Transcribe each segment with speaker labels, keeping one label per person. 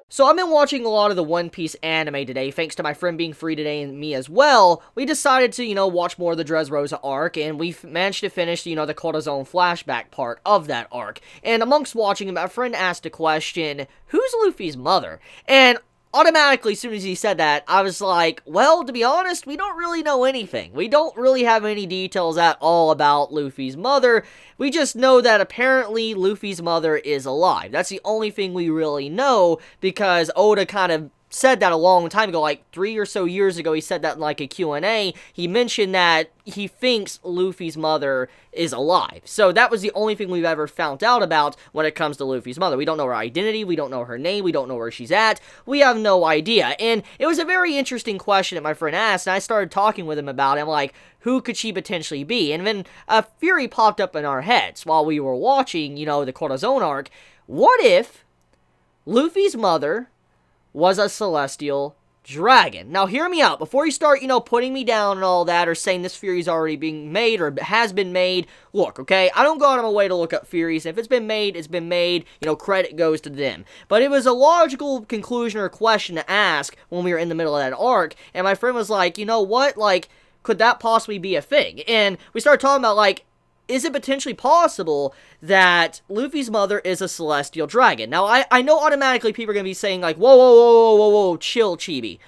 Speaker 1: So I've been watching a lot of the One Piece anime today, thanks to my friend being free today and me as well. We decided to, watch more of the Dressrosa arc, and we've managed to finish, the Corazon flashback part of that arc. And amongst watching it, my friend asked a question, who's Luffy's mother? And automatically, as soon as he said that, I was like, well, to be honest, we don't really know anything. We don't really have any details at all about Luffy's mother. We just know that apparently Luffy's mother is alive. That's the only thing we really know, because Oda kind of said that a long time ago, like 3 or so years ago. He said that in like a Q&A. He mentioned that he thinks Luffy's mother is alive. So that was the only thing we've ever found out about when it comes to Luffy's mother. We don't know her identity, we don't know her name, we don't know where she's at, we have no idea. And it was a very interesting question that my friend asked, and I started talking with him about it. I'm like, who could she potentially be? And then a theory popped up in our heads while we were watching, the Corazon arc. What if Luffy's mother was a celestial dragon? Now, hear me out. Before you start, putting me down and all that, or saying this theory's already being made, or has been made, look, okay? I don't go out of my way to look up theories. If it's been made, it's been made. Credit goes to them. But it was a logical conclusion or question to ask when we were in the middle of that arc, and my friend was like, you know what? Like, could that possibly be a thing? And we started talking about, like, is it potentially possible that Luffy's mother is a celestial dragon? Now, I know automatically people are going to be saying, like, whoa, whoa, whoa, whoa, whoa, whoa, chill, Chibi.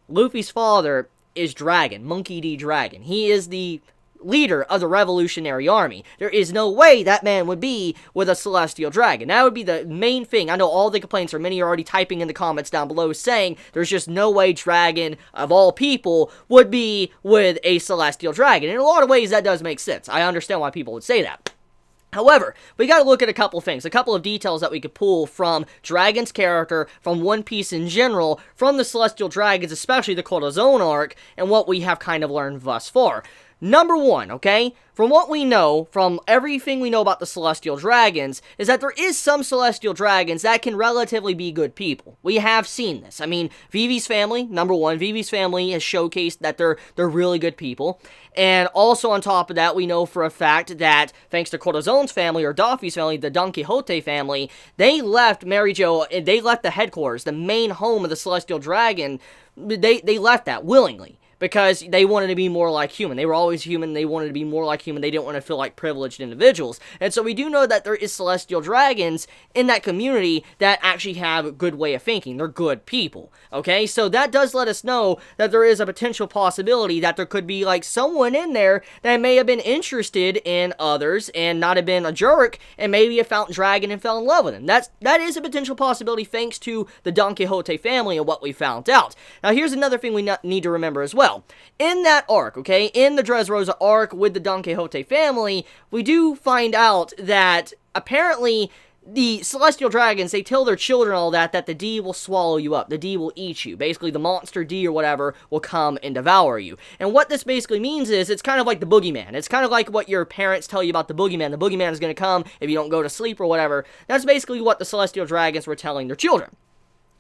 Speaker 1: Luffy's father is Dragon, Monkey D. Dragon. He is the leader of the Revolutionary Army. There is no way that man would be with a celestial dragon. That would be the main thing. I know all the complaints, or many are already typing in the comments down below saying there's just no way Dragon, of all people, would be with a celestial dragon. In a lot of ways, that does make sense. I understand why people would say that. However, we gotta look at a couple things, a couple of details that we could pull from Dragon's character, from One Piece in general, from the Celestial Dragons, especially the Corazon arc, and what we have kind of learned thus far. Number one, okay, from what we know, from everything we know about the Celestial Dragons, is that there is some Celestial Dragons that can relatively be good people. We have seen this. I mean, Vivi's family, number one, Vivi's family has showcased that they're really good people. And also on top of that, we know for a fact that, thanks to Corazon's family, or Daffy's family, the Don Quixote family, they left Mary Jo, they left the headquarters, the main home of the Celestial Dragon, they left that willingly. Because they wanted to be more like human. They were always human. They wanted to be more like human. They didn't want to feel like privileged individuals. And so we do know that there is celestial dragons in that community that actually have a good way of thinking. They're good people. Okay? So that does let us know that there is a potential possibility that there could be like someone in there that may have been interested in others and not have been a jerk and maybe have found Dragon and fell in love with him. That is a potential possibility thanks to the Don Quixote family and what we found out. Now here's another thing we need to remember as well. In that arc, okay, in the Dressrosa arc with the Don Quixote family, we do find out that apparently the Celestial Dragons, they tell their children all that the D will swallow you up, the D will eat you. Basically, the monster D or whatever will come and devour you. And what this basically means is, it's kind of like the boogeyman. It's kind of like what your parents tell you about the boogeyman. The boogeyman is going to come if you don't go to sleep or whatever. That's basically what the Celestial Dragons were telling their children.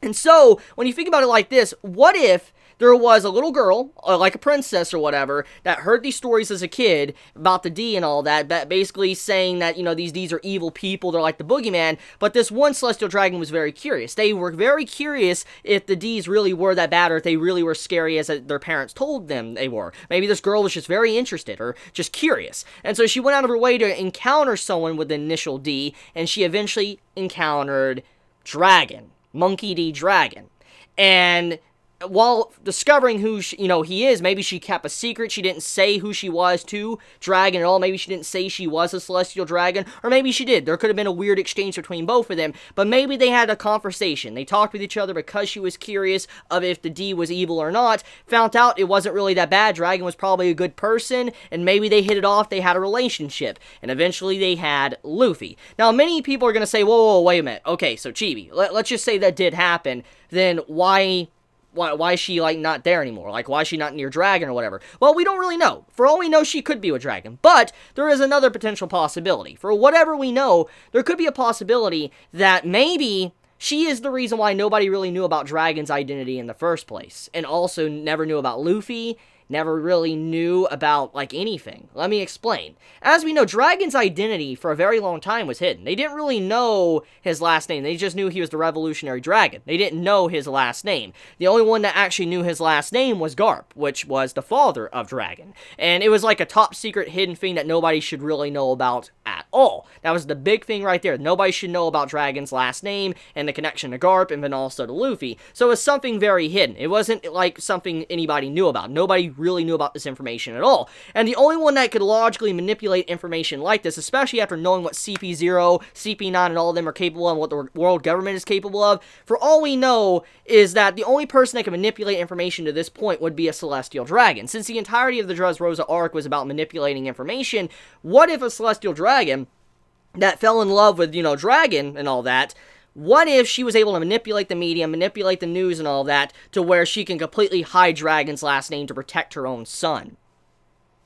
Speaker 1: And so, when you think about it like this, what if there was a little girl, like a princess or whatever, that heard these stories as a kid about the D and all that basically saying that, these Ds are evil people, they're like the boogeyman, but this one Celestial Dragon was very curious. They were very curious if the Ds really were that bad, or if they really were scary as their parents told them they were. Maybe this girl was just very interested, or just curious. And so she went out of her way to encounter someone with the initial D, and she eventually encountered Dragon. Monkey D. Dragon. And while discovering who he is, maybe she kept a secret. She didn't say who she was to Dragon at all. Maybe she didn't say she was a Celestial Dragon, or maybe she did. There could have been a weird exchange between both of them, but maybe they had a conversation. They talked with each other because she was curious of if the D was evil or not, found out it wasn't really that bad. Dragon was probably a good person, and maybe they hit it off. They had a relationship, and eventually they had Luffy. Now, many people are going to say, whoa, wait a minute. Okay, so Chibi, let's just say that did happen. Then why is she, like, not there anymore? Like, why is she not near Dragon or whatever? Well, we don't really know. For all we know, she could be with Dragon. But there is another potential possibility. For whatever we know, there could be a possibility that maybe she is the reason why nobody really knew about Dragon's identity in the first place. And also never knew about Luffy, never really knew about, like, anything. Let me explain. As we know, Dragon's identity for a very long time was hidden. They didn't really know his last name. They just knew he was the Revolutionary Dragon. They didn't know his last name. The only one that actually knew his last name was Garf, which was the father of Dragon. And it was like a top secret hidden thing that nobody should really know about at all. That was the big thing right there. Nobody should know about Dragon's last name and the connection to Garf and then also to Luffy. So it was something very hidden. It wasn't like something anybody knew about. Nobody really knew about this information at all. And the only one that could logically manipulate information like this, especially after knowing what CP0, CP9, and all of them are capable of, and what the world government is capable of, for all we know is that the only person that can manipulate information to this point would be a Celestial Dragon. Since the entirety of the Dressrosa arc was about manipulating information, what if a Celestial Dragon that fell in love with, Dragon and all that, what if she was able to manipulate the media, manipulate the news and all that, to where she can completely hide Dragon's last name to protect her own son?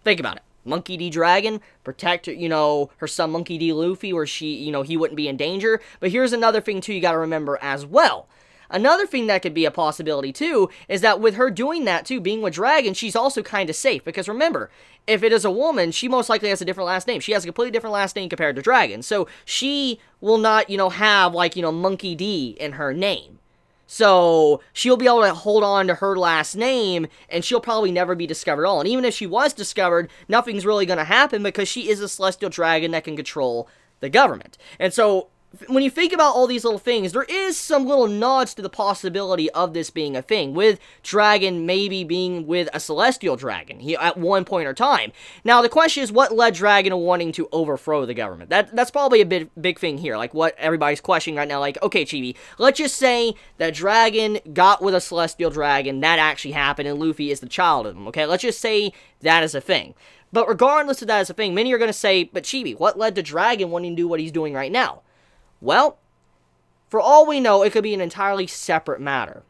Speaker 1: Think about it. Monkey D. Dragon, protect, her son Monkey D. Luffy, where she, he wouldn't be in danger. But here's another thing, too, you gotta remember as well. Another thing that could be a possibility, too, is that with her doing that, too, being with Dragon, she's also kind of safe. Because remember, if it is a woman, she most likely has a different last name. She has a completely different last name compared to Dragon. So she will not, have, Monkey D in her name. So she'll be able to hold on to her last name, and she'll probably never be discovered at all. And even if she was discovered, nothing's really going to happen because she is a Celestial Dragon that can control the government. And so when you think about all these little things, there is some little nods to the possibility of this being a thing, with Dragon maybe being with a Celestial Dragon at one point or time. Now, the question is, what led Dragon to wanting to overthrow the government? That's probably a big thing here, like what everybody's questioning right now, like, okay, Chibi, let's just say that Dragon got with a Celestial Dragon, that actually happened, and Luffy is the child of them, okay? Let's just say that is a thing. But regardless of that as a thing, many are going to say, but Chibi, what led to Dragon wanting to do what he's doing right now? Well, for all we know, it could be an entirely separate matter.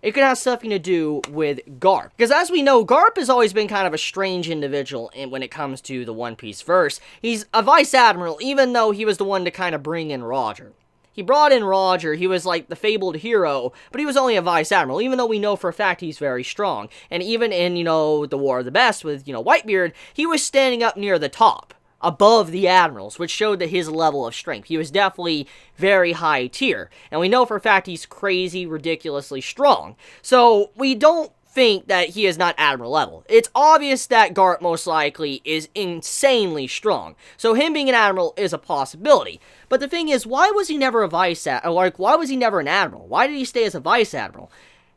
Speaker 1: It could have something to do with Garf. Because as we know, Garf has always been kind of a strange individual when it comes to the One Piece verse. He's a Vice Admiral, even though he was the one to kind of bring in Roger. He brought in Roger, he was like the fabled hero, but he was only a Vice Admiral, even though we know for a fact he's very strong. And even in, the War of the Best with, Whitebeard, he was standing up near the top, above the admirals, which showed that his level of strength. He was definitely very high tier. And we know for a fact he's crazy, ridiculously strong. So we don't think that he is not admiral level. It's obvious that Garf most likely is insanely strong. So him being an admiral is a possibility. But the thing is, why was he never a vice admiral? Like, why was he never an admiral? Why did he stay as a vice admiral?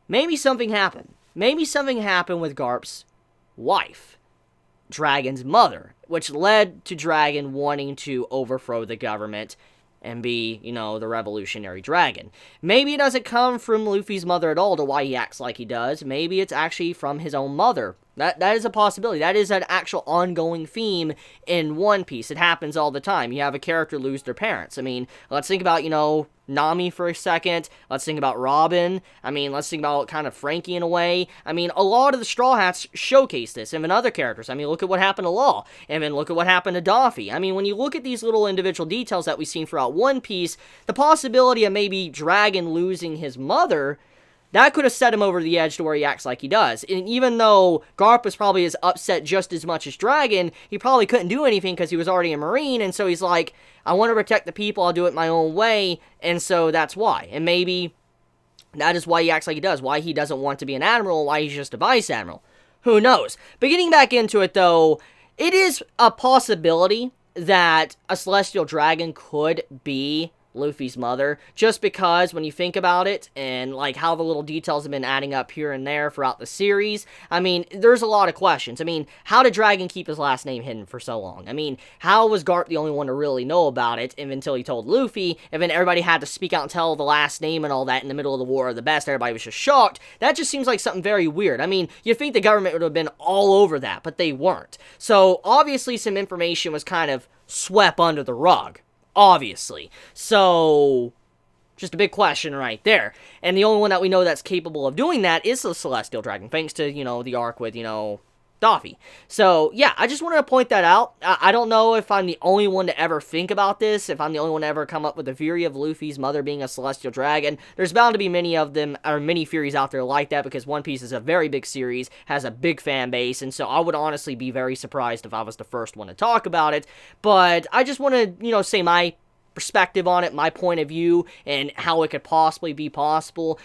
Speaker 1: Maybe something happened. Maybe something happened with Garf's wife, Dragon's mother, which led to Dragon wanting to overthrow the government and be, the Revolutionary Dragon. Maybe it doesn't come from Luffy's mother at all to why he acts like he does. Maybe it's actually from his own mother. That is a possibility. That is an actual ongoing theme in One Piece. It happens all the time. You have a character lose their parents. I mean, let's think about, Nami for a second. Let's think about Robin. I mean, let's think about kind of Frankie in a way. I mean, a lot of the Straw Hats showcase this, and then other characters. I mean, look at what happened to Law, and then look at what happened to Doffy. I mean, when you look at these little individual details that we've seen throughout One Piece, the possibility of maybe Dragon losing his mother, that could have set him over the edge to where he acts like he does. And even though Garf was probably as upset just as much as Dragon, he probably couldn't do anything because he was already a Marine, and so he's like, I want to protect the people, I'll do it my own way, and so that's why. And maybe that is why he acts like he does, why he doesn't want to be an admiral, why he's just a vice admiral. Who knows? But getting back into it, though, it is a possibility that a Celestial Dragon could be Luffy's mother, just because when you think about it, and like how the little details have been adding up here and there throughout the series, I mean, there's a lot of questions. I mean, how did Dragon keep his last name hidden for so long? I mean, how was Garp the only one to really know about it until he told Luffy, and then everybody had to speak out and tell the last name and all that in the middle of the War of the Best? Everybody was just shocked. That just seems like something very weird. I mean, you'd think the government would have been all over that, but they weren't. So obviously some information was kind of swept under the rug. Obviously. So, just a big question right there. And the only one that we know that's capable of doing that is the Celestial Dragon, thanks to, the arc with, the McDuffie. So, yeah, I just wanted to point that out. I don't know if I'm the only one to ever think about this, if I'm the only one to ever come up with the theory of Luffy's mother being a celestial dragon. There's bound to be many of them, or many theories out there like that, because One Piece is a very big series, has a big fan base, and so I would honestly be very surprised if I was the first one to talk about it. But I just want to, say my perspective on it, my point of view, and how it could possibly be possible.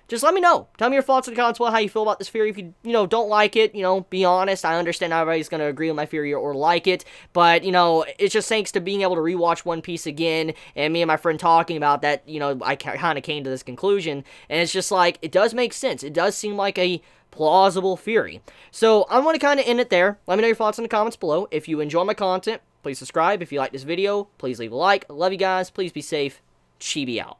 Speaker 1: Just let me know. Tell me your thoughts in the comments about how you feel about this theory. If you, don't like it, be honest. I understand not everybody's going to agree with my theory or like it. But, it's just thanks to being able to rewatch One Piece again and me and my friend talking about that, I kind of came to this conclusion. And it's just like, it does make sense. It does seem like a plausible theory. So, I'm going to kind of end it there. Let me know your thoughts in the comments below. If you enjoy my content, please subscribe. If you like this video, please leave a like. I love you guys. Please be safe. Chibi out.